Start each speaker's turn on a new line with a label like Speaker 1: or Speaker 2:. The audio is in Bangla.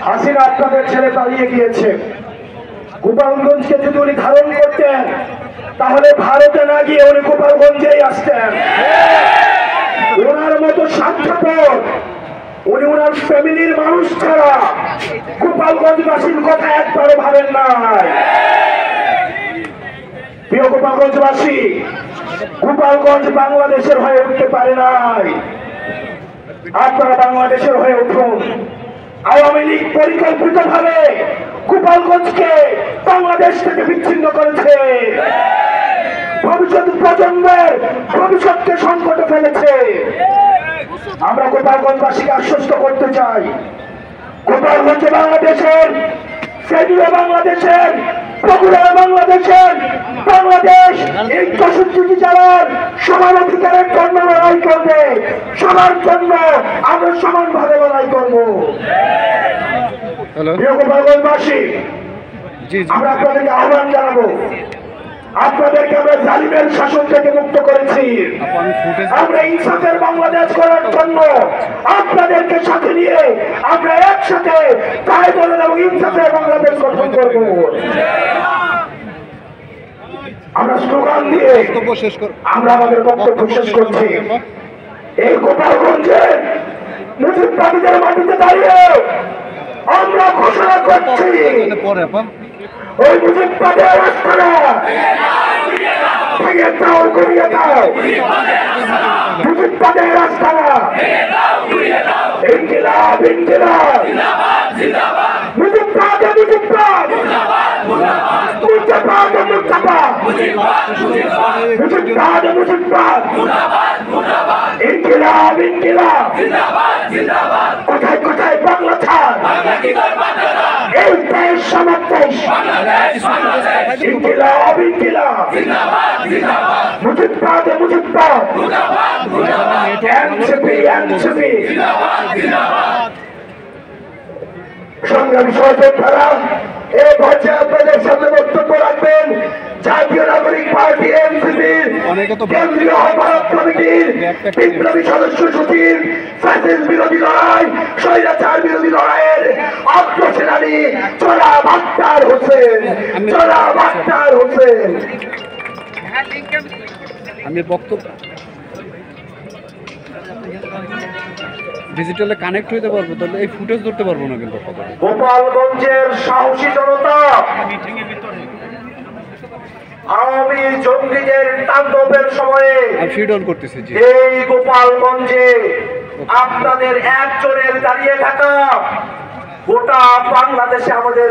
Speaker 1: হাসিনা আপনাদের ছেড়ে পালিয়ে গিয়েছে। গোপালগঞ্জকে যদি উনি ধারণ করতেন তাহলে ভারতে না গিয়ে উনি গোপালগঞ্জেই আসতেন। ওনার মতো স্বার্থপর উনি ওনার ফ্যামিলির মানুষ ছাড়া গোপালগঞ্জবাসীর কথা একবারও ভাবেন নাই। প্রিয় গোপালগঞ্জবাসী, গোপালগঞ্জ বাংলাদেশের হয়ে উঠতে পারে নাই, আপনারা বাংলাদেশের হয়ে উঠুন। আওয়ামী লীগ পরিকল্পিতভাবে গোপালগঞ্জকে বাংলাদেশ থেকে বিচ্ছিন্ন করেছে, ভবিষ্যৎ প্রজন্মের ভবিষ্যৎকে সংকটে ফেলেছে। আমরা গোপালগঞ্জবাসীকে আশ্বস্ত করতে চাই, গোপালগঞ্জে বাংলাদেশের, ফেনীতে বাংলাদেশের, বগুড়ায় বাংলাদেশের, বাংলাদেশ এই ৬৪টি জেলার সমান অধিকারের জন্য লড়াই করবে। সবার জন্য আমরা সমানভাবে লড়াই করব। প্রিয় গোপালগঞ্জবাসী, আমরা আপনাদেরকে আহ্বান জানাবো, আপনাদেরকে আমরা জালিমের শাসন থেকে মুক্ত করেছি। আমরা ইনসাফের বাংলাদেশ করার জন্য আপনাদেরকে সাথে নিয়ে আমরা একসাথে কায়দার এবং ইনসাফের বাংলাদেশ গঠন করব। আমরা স্লোগান দিয়ে আমরা আমাদের বক্তব্য শেষ করছি। এই গোপালগঞ্জে মুজিববাদীদের মাটিতে দাঁড়িয়ে আমরা ঘোষণা করছি, ওই মুজিববাদের রাস্তাটা ভেঙে দাও, গড়িয়ে দাও। মুজিববাদের রাস্তাটা ইনকিলাব, ইনকিলাব, মুজিববাদ, মুজিববাদ, মুর্দাবাদ, মুর্দাবাদ, মুজিববাদ, মুজিববাদ, ইনকিলাব, ইনকিলাব। কোথায় কোথায় বাংলা ছাড়, এই দেশ আমার দেশ। ইনকিলাব, ইনকিলাব, মুজিববাদ, মুজিববাদ, এনসিপি, এনসিপি। সংগ্রামী সহযোদ্ধারা, এই পর্যায়ে আপনাদের সামনে বক্তব্য রাখবেন জাতীয় নাগরিক পার্টি এনসিপির কেন্দ্রীয় আহ্বায়ক কমিটির বিপ্লবী সদস্য সচিব, ফ্যাসিস্ট বিরোধী লড়াই, স্বৈরাচার বিরোধী লড়াইয়ের অগ্রসেনানী জনাব আখতার হোসেন, জনাব আখতার হোসেন।
Speaker 2: আমি বক্তব্য ডিজিটালে কানেক্ট হইতে পারবো, তাহলে এই ফুটেজ ধরতে পারবো না। কিন্তু
Speaker 1: গোপালগঞ্জের সাহসী জনতা আওয়ামী জঙ্গিদের তাণ্ডবের সময়ে এই গোপালগঞ্জে আপনাদের একজনের দাঁড়িয়ে থাকা গোটা বাংলাদেশে আমাদের